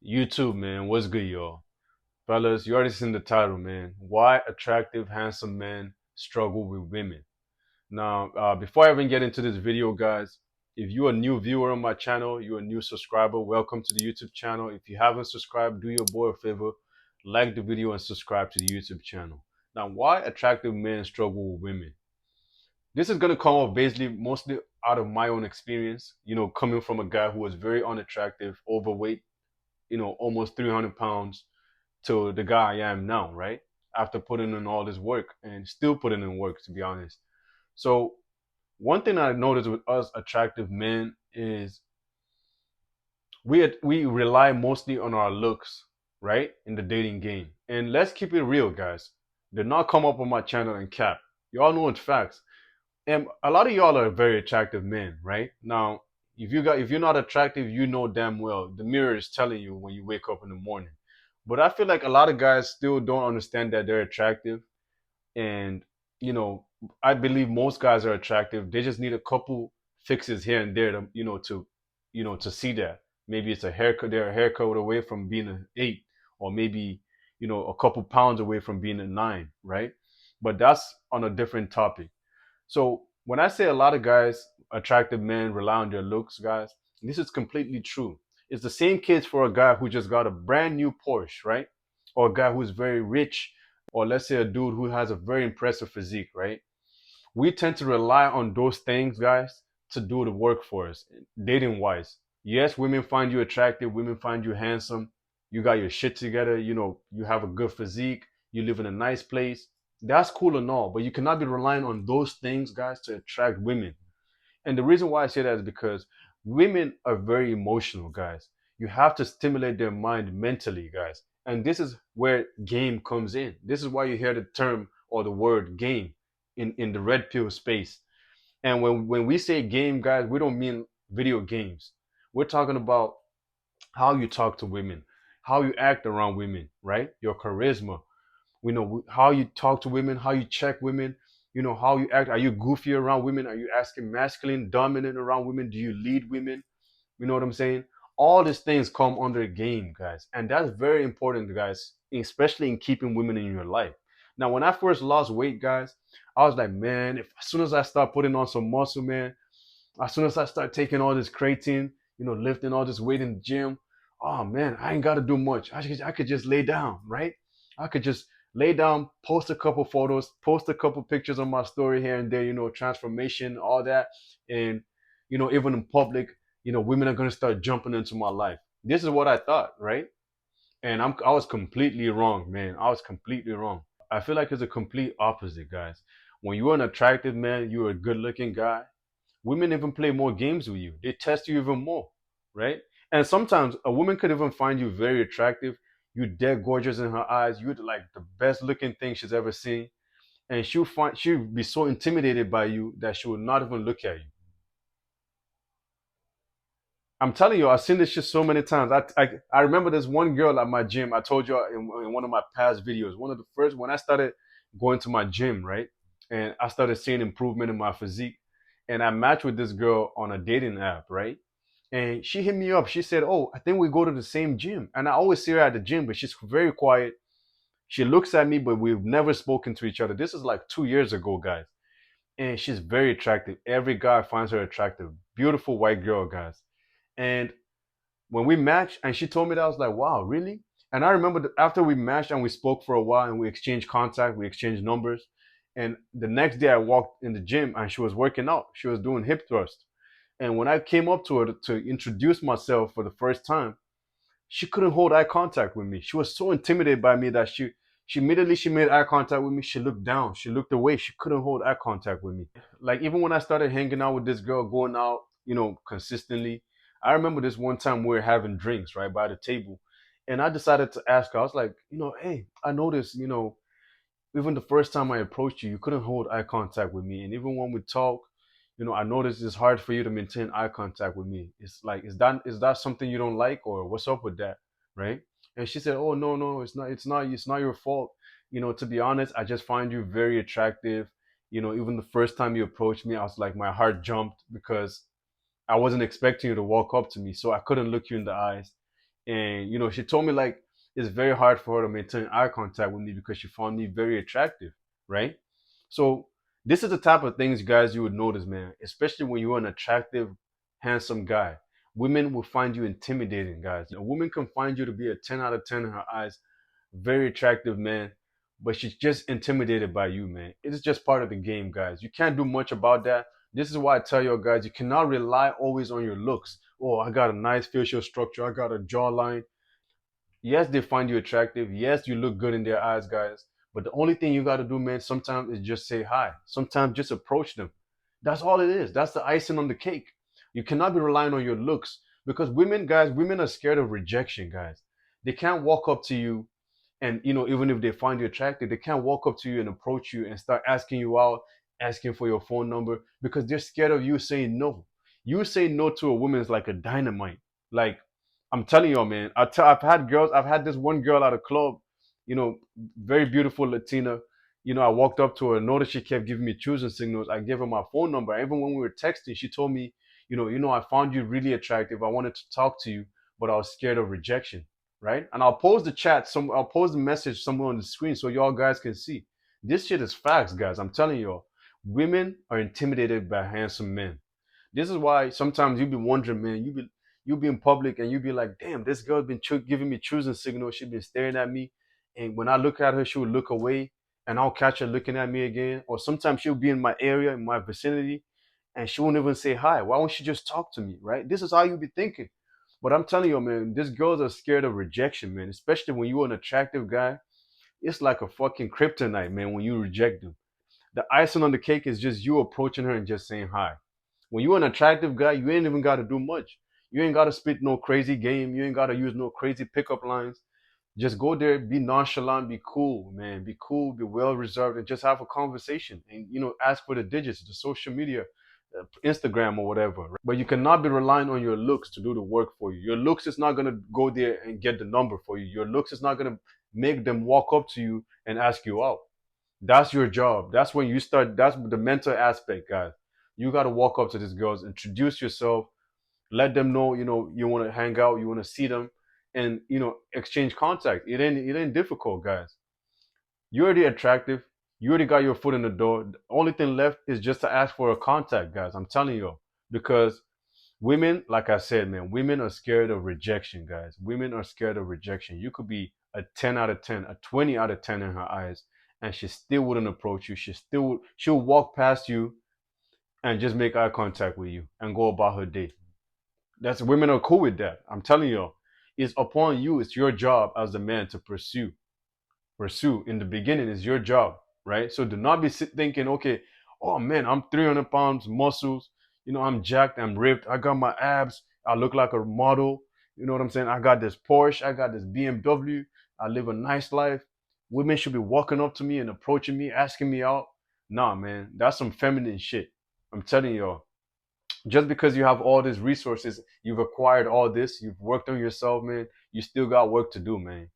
YouTube, man, what's good, y'all? Fellas, you already seen the title, man. Why attractive, handsome men struggle with women. Now, before I even get into this video, guys, if you're a new viewer on my channel, you're a new subscriber, welcome to the YouTube channel. If you haven't subscribed, do your boy a favor, like the video and subscribe to the YouTube channel. Now, why attractive men struggle with women? This is gonna come off basically mostly out of my own experience, coming from a guy who was very unattractive, overweight, almost 300 pounds to the guy I am now, right? After putting in all this work and still putting in work, to be honest. So, one thing I noticed with us attractive men is we rely mostly on our looks, right? In the dating game. And let's keep it real, guys. Do not come up on my channel and cap. Y'all know it's facts. And a lot of y'all are very attractive men, right? Now, if you're not attractive, you know damn well the mirror is telling you when you wake up in the morning. But I feel like a lot of guys still don't understand that they're attractive. And, you know, I believe most guys are attractive. They just need a couple fixes here and there to, to see that. Maybe it's a haircut, they're a haircut away from being an 8, or maybe, a couple pounds away from being a 9, right? But that's on a different topic. So when I say a lot of guys, attractive men rely on their looks, guys, this is completely true. It's the same case for a guy who just got a brand new Porsche, right? Or a guy who's very rich, or let's say a dude who has a very impressive physique, right? We tend to rely on those things, guys, to do the work for us, dating wise. Yes, women find you attractive, women find you handsome, you got your shit together, you have a good physique, you live in a nice place. That's cool and all, but you cannot be relying on those things, guys, to attract women. And the reason why I say that is because women are very emotional, guys. You have to stimulate their mind mentally, guys. And this is where game comes in. This is why you hear the term or the word game in the red pill space. And when we say game, guys, we don't mean video games. We're talking about how you talk to women, how you act around women, right? Your charisma, how you talk to women, how you check women, how you act. Are you goofy around women? Are you asking masculine dominant around women? Do you lead women? You know what I'm saying? All these things come under game, guys, and that's very important, guys, especially in keeping women in your life. Now, when I first lost weight, guys, I was like, man, if as soon as I start putting on some muscle, man, as soon as I start taking all this creatine, lifting all this weight in the gym, oh man, I ain't got to do much. I could just lay down, right? I could just lay down, post a couple photos, post a couple pictures on my story here and there, transformation, all that. And, even in public, women are going to start jumping into my life. This is what I thought, right? And I was completely wrong, man. I was completely wrong. I feel like it's a complete opposite, guys. When you're an attractive man, you're a good looking guy, women even play more games with you. They test you even more, right? And sometimes a woman could even find you very attractive. You're dead gorgeous in her eyes. You're like the best looking thing she's ever seen. And she'll be so intimidated by you that she will not even look at you. I'm telling you, I've seen this shit so many times. I remember this one girl at my gym. I told you in one of my past videos, one of the first when I started going to my gym, right? And I started seeing improvement in my physique. And I matched with this girl on a dating app, right? And she hit me up. She said, "Oh, I think we go to the same gym." And I always see her at the gym, but she's very quiet. She looks at me, but we've never spoken to each other. This is like 2 years ago, guys. And she's very attractive. Every guy finds her attractive. Beautiful white girl, guys. And when we matched and she told me that, I was like, wow, really? And I remember that after we matched and we spoke for a while and we exchanged contact, we exchanged numbers. And the next day I walked in the gym and she was working out. She was doing hip thrust. And when I came up to her to introduce myself for the first time, she couldn't hold eye contact with me. She was so intimidated by me that she immediately she made eye contact with me. She looked down. She looked away. She couldn't hold eye contact with me. Like even when I started hanging out with this girl, going out, consistently, I remember this one time we were having drinks right by the table, and I decided to ask her. I was like, hey, I noticed, even the first time I approached you, you couldn't hold eye contact with me, and even when we talk, I noticed it's hard for you to maintain eye contact with me. It's like, is that something you don't like, or what's up with that, right? And she said, oh no, no, it's not your fault. To be honest, I just find you very attractive. Even the first time you approached me, I was like, my heart jumped because I wasn't expecting you to walk up to me, so I couldn't look you in the eyes. And she told me like it's very hard for her to maintain eye contact with me because she found me very attractive, right? So this is the type of things, guys, you would notice, man, especially when you're an attractive, handsome guy. Women will find you intimidating, guys. A woman can find you to be a 10 out of 10 in her eyes, very attractive, man, but she's just intimidated by you, man. It is just part of the game, guys. You can't do much about that. This is why I tell you guys, you cannot rely always on your looks. Oh, I got a nice facial structure, I got a jawline. Yes, they find you attractive. Yes, you look good in their eyes, guys. But the only thing you got to do, man, sometimes is just say hi. Sometimes just approach them. That's all it is. That's the icing on the cake. You cannot be relying on your looks because women, guys, women are scared of rejection, guys. They can't walk up to you and, even if they find you attractive, they can't walk up to you and approach you and start asking you out, asking for your phone number because they're scared of you saying no. You saying no to a woman is like a dynamite. Like, I'm telling you, man. I've had girls. I've had this one girl at a club, very beautiful Latina. I walked up to her, noticed she kept giving me choosing signals. I gave her my phone number. Even when we were texting, she told me, I found you really attractive. I wanted to talk to you, but I was scared of rejection, right? And I'll post the chat. I'll post the message somewhere on the screen so y'all guys can see. This shit is facts, guys. I'm telling y'all. Women are intimidated by handsome men. This is why sometimes you be wondering, man. You be in public and you be like, damn, this girl been giving me choosing signals. She been staring at me, and when I look at her, she would look away, and I'll catch her looking at me again. Or sometimes she'll be in my area, in my vicinity, and she won't even say hi. Why won't she just talk to me, right? This is how you be thinking. But I'm telling you, man, these girls are scared of rejection, man. Especially when you're an attractive guy, it's like a fucking kryptonite, man. When you reject them, the icing on the cake is just you approaching her and just saying hi. When you're an attractive guy, you ain't even got to do much. You ain't got to spit no crazy game. You ain't got to use no crazy pickup lines. Just go there, be nonchalant, be cool, man. Be cool, be well reserved, and just have a conversation. And ask for the digits, the social media, Instagram or whatever. Right? But you cannot be relying on your looks to do the work for you. Your looks is not gonna go there and get the number for you. Your looks is not gonna make them walk up to you and ask you out. That's your job. That's when you start. That's the mental aspect, guys. You got to walk up to these girls, introduce yourself, let them know, you want to hang out, you want to see them, and exchange contact. It ain't difficult, guys. You're already attractive. You already got your foot in the door. The only thing left is just to ask for a contact, guys. I'm telling you, because women, like I said, man, women are scared of rejection, guys. Women are scared of rejection. You could be a 10 out of 10, a 20 out of 10 in her eyes, and she still wouldn't approach you. She'll walk past you and just make eye contact with you and go about her day. That's Women are cool with that. I'm telling you, it's upon you. It's your job as a man to pursue in the beginning is your job, right? So do not be thinking, okay, oh man, I'm 300 pounds, muscles, I'm jacked, I'm ripped, I got my abs, I look like a model. You know what I'm saying? I got this Porsche, I got this BMW, I live a nice life. Women should be walking up to me and approaching me, asking me out. Nah, man, that's some feminine shit. I'm telling y'all, just because you have all these resources, you've acquired all this, you've worked on yourself, man, you still got work to do, man.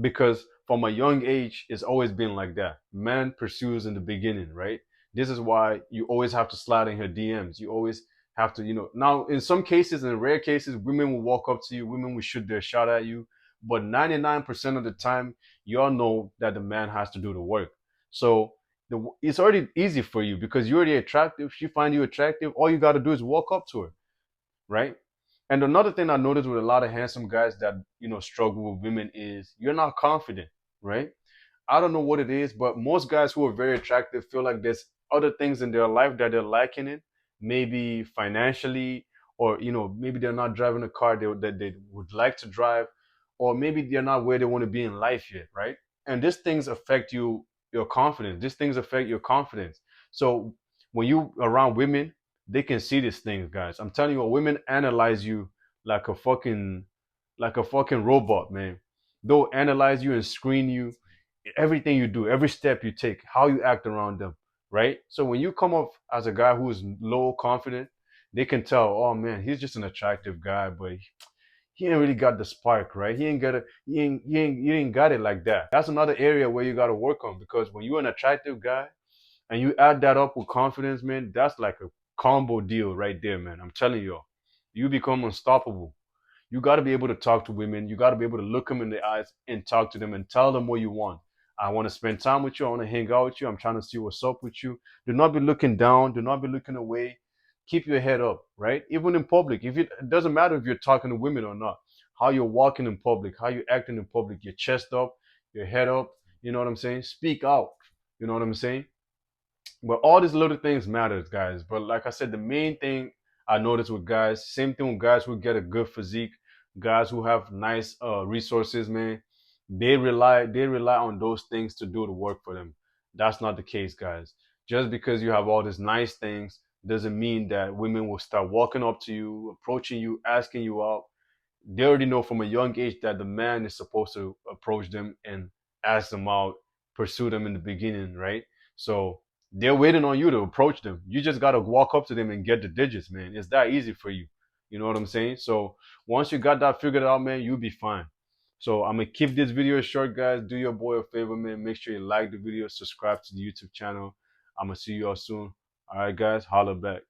Because from a young age, it's always been like that. Man pursues in the beginning, right? This is why you always have to slide in her DMs. You always have to, now in some cases, in rare cases, women will walk up to you, women will shoot their shot at you. But 99% of the time, you all know that the man has to do the work. So it's already easy for you because you're already attractive. She find you attractive. All you got to do is walk up to her, right? And another thing I noticed with a lot of handsome guys that struggle with women is you're not confident, right? I don't know what it is, but most guys who are very attractive feel like there's other things in their life that they're lacking in, maybe financially, or maybe they're not driving a car that they would like to drive, or maybe they're not where they want to be in life yet, right? And these things affect your confidence. These things affect your confidence. So when you around women, they can see these things, guys. I'm telling you, women analyze you like a fucking robot, man. They'll analyze you and screen you, everything you do, every step you take, how you act around them, right? So when you come up as a guy who is low confident, they can tell, oh man, he's just an attractive guy, but he ain't really got the spark, right? He ain't got it like that. That's another area where you got to work on because when you're an attractive guy and you add that up with confidence, man, that's like a combo deal right there, man. I'm telling you, you become unstoppable. You got to be able to talk to women. You got to be able to look them in the eyes and talk to them and tell them what you want. I want to spend time with you. I want to hang out with you. I'm trying to see what's up with you. Do not be looking down. Do not be looking away. Keep your head up, right? Even in public. If it doesn't matter if you're talking to women or not, how you're walking in public, how you're acting in public, your chest up, your head up. You know what I'm saying? Speak out. You know what I'm saying? But all these little things matters, guys. But like I said, the main thing I noticed with guys, same thing with guys who get a good physique, guys who have nice resources, man. They rely on those things to do the work for them. That's not the case, guys. Just because you have all these nice things doesn't mean that women will start walking up to you, approaching you, asking you out. They already know from a young age that the man is supposed to approach them and ask them out, pursue them in the beginning, right? So they're waiting on you to approach them. You just gotta walk up to them and get the digits, man. It's that easy for you. You know what I'm saying? So once you got that figured out, man, you'll be fine. So I'm gonna keep this video short, guys. Do your boy a favor, man. Make sure you like the video, subscribe to the YouTube channel. I'm gonna see you all soon. All right, guys, holla back.